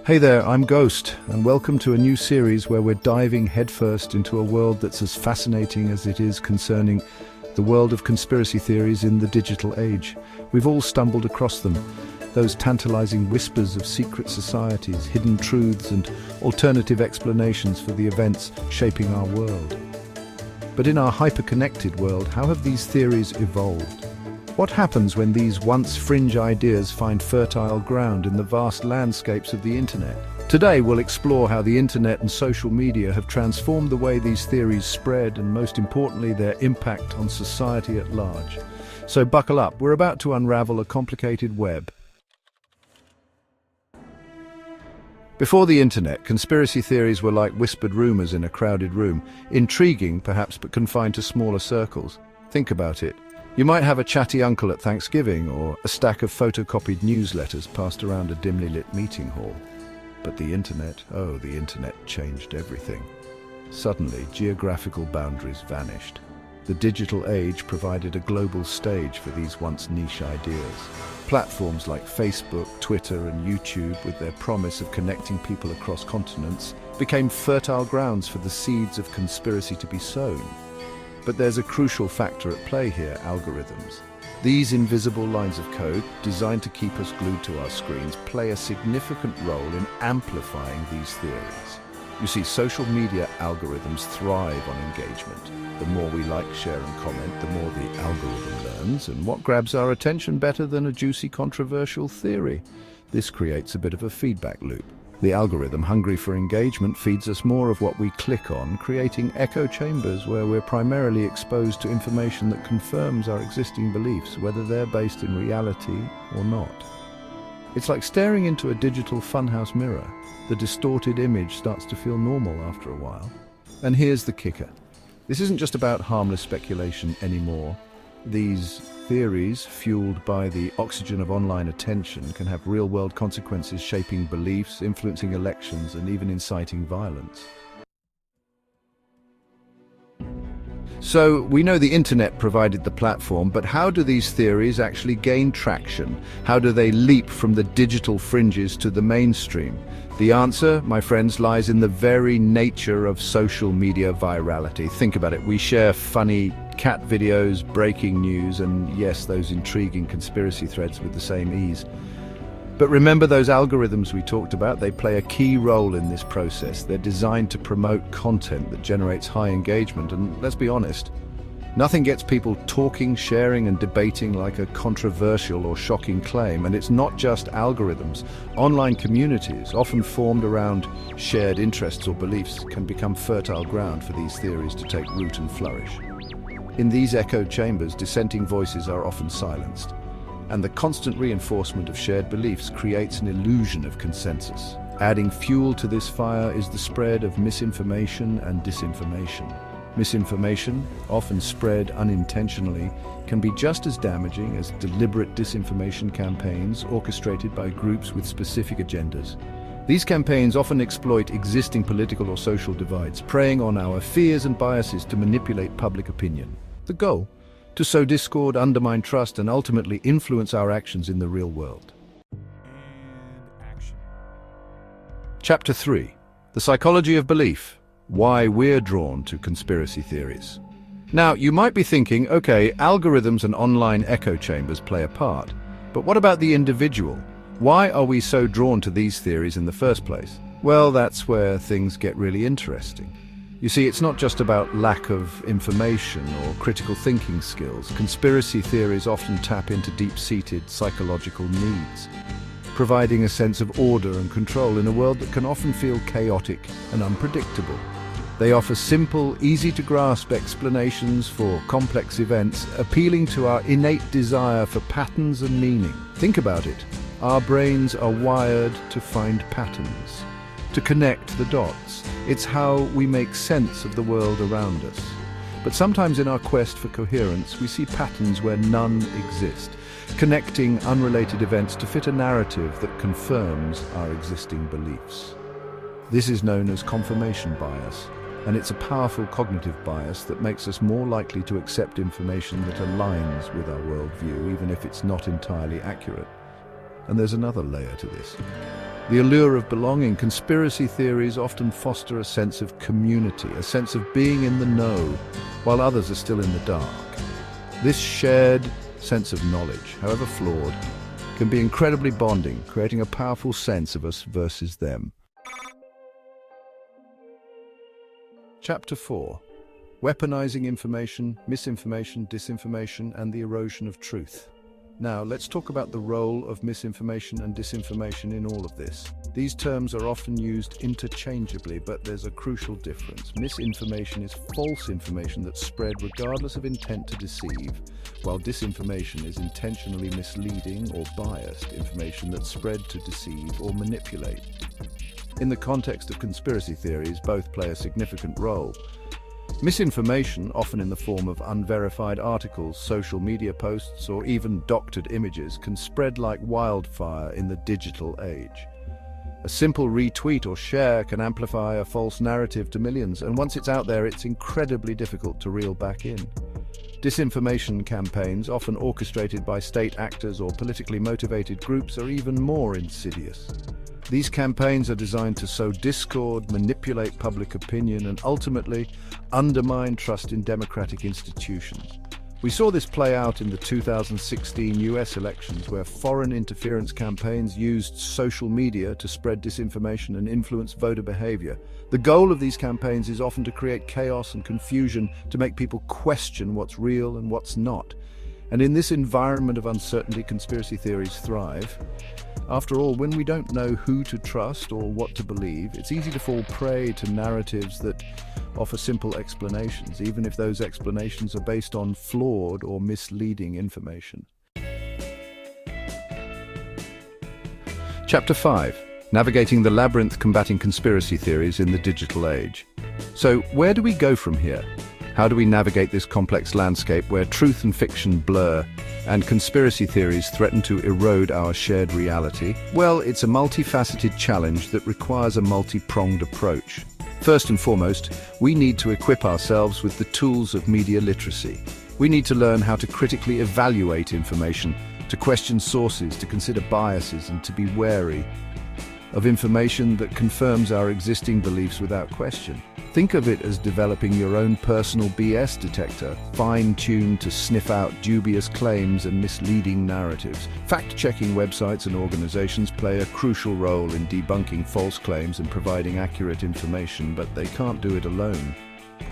Hey there, I'm Ghost, and welcome to a new series where we're diving headfirst into a world that's as fascinating as it is concerning the world of conspiracy theories in the digital age. We've all stumbled across them, those tantalizing whispers of secret societies, hidden truths, and alternative explanations for the events shaping our world. But in our hyper-connected world, how have these theories evolved? What happens when these once fringe ideas find fertile ground in the vast landscapes of the internet? Today we'll explore how the internet and social media have transformed the way these theories spread and, most importantly, their impact on society at large. So buckle up, we're about to unravel a complicated web. Before the internet, conspiracy theories were like whispered rumors in a crowded room, intriguing perhaps but confined to smaller circles. Think about it. You might have a chatty uncle at Thanksgiving or a stack of photocopied newsletters passed around a dimly lit meeting hall. But the internet, the internet changed everything. Suddenly, geographical boundaries vanished. The digital age provided a global stage for these once niche ideas. Platforms like Facebook, Twitter, and YouTube, with their promise of connecting people across continents, became fertile grounds for the seeds of conspiracy to be sown. But there's a crucial factor at play here: algorithms. These invisible lines of code, designed to keep us glued to our screens, play a significant role in amplifying these theories. You see, social media algorithms thrive on engagement. The more we like, share, and comment, the more the algorithm learns. And what grabs our attention better than a juicy, controversial theory? This creates a bit of a feedback loop. The algorithm, hungry for engagement, feeds us more of what we click on, creating echo chambers where we're primarily exposed to information that confirms our existing beliefs, whether they're based in reality or not. It's like staring into a digital funhouse mirror. The distorted image starts to feel normal after a while. And here's the kicker. This isn't just about harmless speculation anymore. These theories, fueled by the oxygen of online attention, can have real-world consequences, shaping beliefs, influencing elections, and even inciting violence. So, we know the internet provided the platform, but how do these theories actually gain traction? How do they leap from the digital fringes to the mainstream? The answer, my friends, lies in the very nature of social media virality. Think about it. We share funny cat videos, breaking news, and yes, those intriguing conspiracy threads with the same ease. But remember those algorithms we talked about? They play a key role in this process. They're designed to promote content that generates high engagement, and let's be honest, nothing gets people talking, sharing, and debating like a controversial or shocking claim. And it's not just algorithms. Online communities, often formed around shared interests or beliefs, can become fertile ground for these theories to take root and flourish. In these echo chambers, dissenting voices are often silenced, and the constant reinforcement of shared beliefs creates an illusion of consensus. Adding fuel to this fire is the spread of misinformation and disinformation. Misinformation, often spread unintentionally, can be just as damaging as deliberate disinformation campaigns orchestrated by groups with specific agendas. These campaigns often exploit existing political or social divides, preying on our fears and biases to manipulate public opinion. The goal? To sow discord, undermine trust, and ultimately influence our actions in the real world. And action. Chapter 3. The Psychology of Belief. Why we're drawn to conspiracy theories. Now, you might be thinking, okay, algorithms and online echo chambers play a part, but what about the individual? Why are we so drawn to these theories in the first place? Well, that's where things get really interesting. You see, it's not just about lack of information or critical thinking skills. Conspiracy theories often tap into deep-seated psychological needs, providing a sense of order and control in a world that can often feel chaotic and unpredictable. They offer simple, easy-to-grasp explanations for complex events, appealing to our innate desire for patterns and meaning. Think about it. Our brains are wired to find patterns, to connect the dots. It's how we make sense of the world around us. But sometimes in our quest for coherence, we see patterns where none exist, connecting unrelated events to fit a narrative that confirms our existing beliefs. This is known as confirmation bias, and it's a powerful cognitive bias that makes us more likely to accept information that aligns with our worldview, even if it's not entirely accurate. And there's another layer to this. The allure of belonging. Conspiracy theories often foster a sense of community, a sense of being in the know, while others are still in the dark. This shared sense of knowledge, however flawed, can be incredibly bonding, creating a powerful sense of us versus them. Chapter 4. Weaponizing information, misinformation, disinformation, and the erosion of truth. Now, let's talk about the role of misinformation and disinformation in all of this. These terms are often used interchangeably, but there's a crucial difference. Misinformation is false information that's spread regardless of intent to deceive, while disinformation is intentionally misleading or biased information that's spread to deceive or manipulate. In the context of conspiracy theories, both play a significant role. Misinformation, often in the form of unverified articles, social media posts, or even doctored images, can spread like wildfire in the digital age. A simple retweet or share can amplify a false narrative to millions, and once it's out there, it's incredibly difficult to reel back in. Disinformation campaigns, often orchestrated by state actors or politically motivated groups, are even more insidious. These campaigns are designed to sow discord, manipulate public opinion, and ultimately undermine trust in democratic institutions. We saw this play out in the 2016 US elections, where foreign interference campaigns used social media to spread disinformation and influence voter behavior. The goal of these campaigns is often to create chaos and confusion, to make people question what's real and what's not. And in this environment of uncertainty, conspiracy theories thrive. After all, when we don't know who to trust or what to believe, it's easy to fall prey to narratives that offer simple explanations, even if those explanations are based on flawed or misleading information. Chapter 5. Navigating the labyrinth, combating conspiracy theories in the digital age. So, where do we go from here? How do we navigate this complex landscape where truth and fiction blur and conspiracy theories threaten to erode our shared reality? Well, it's a multifaceted challenge that requires a multi-pronged approach. First and foremost, we need to equip ourselves with the tools of media literacy. We need to learn how to critically evaluate information, to question sources, to consider biases, and to be wary of information that confirms our existing beliefs without question. Think of it as developing your own personal BS detector, fine-tuned to sniff out dubious claims and misleading narratives. Fact-checking websites and organizations play a crucial role in debunking false claims and providing accurate information, but they can't do it alone.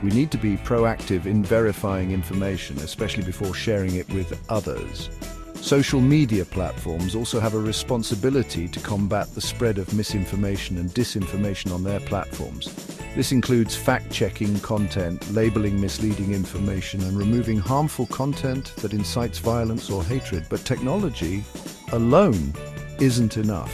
We need to be proactive in verifying information, especially before sharing it with others. Social media platforms also have a responsibility to combat the spread of misinformation and disinformation on their platforms. This includes fact-checking content, labeling misleading information, and removing harmful content that incites violence or hatred. But technology alone isn't enough.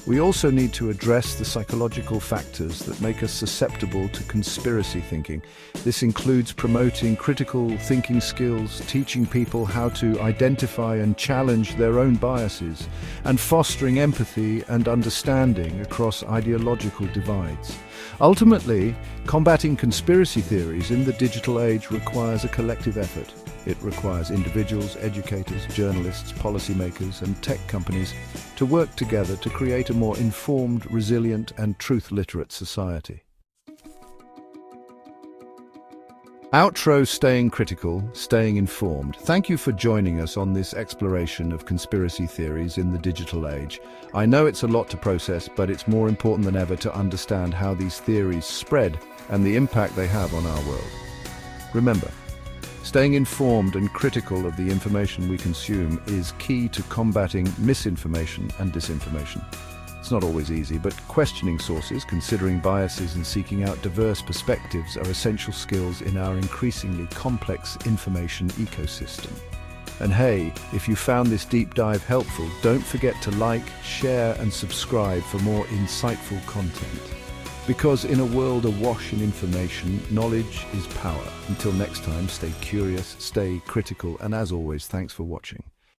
We also need to address the psychological factors that make us susceptible to conspiracy thinking. This includes promoting critical thinking skills, teaching people how to identify and challenge their own biases, and fostering empathy and understanding across ideological divides. Ultimately, combating conspiracy theories in the digital age requires a collective effort. It requires individuals, educators, journalists, policymakers, and tech companies to work together to create a more informed, resilient, and truth-literate society. Outro: staying critical, staying informed. Thank you for joining us on this exploration of conspiracy theories in the digital age. I know it's a lot to process, but it's more important than ever to understand how these theories spread and the impact they have on our world. Remember, staying informed and critical of the information we consume is key to combating misinformation and disinformation. It's not always easy, but questioning sources, considering biases, and seeking out diverse perspectives are essential skills in our increasingly complex information ecosystem. And hey, if you found this deep dive helpful, don't forget to like, share, and subscribe for more insightful content. Because in a world awash in information, knowledge is power. Until next time, stay curious, stay critical, and as always, thanks for watching.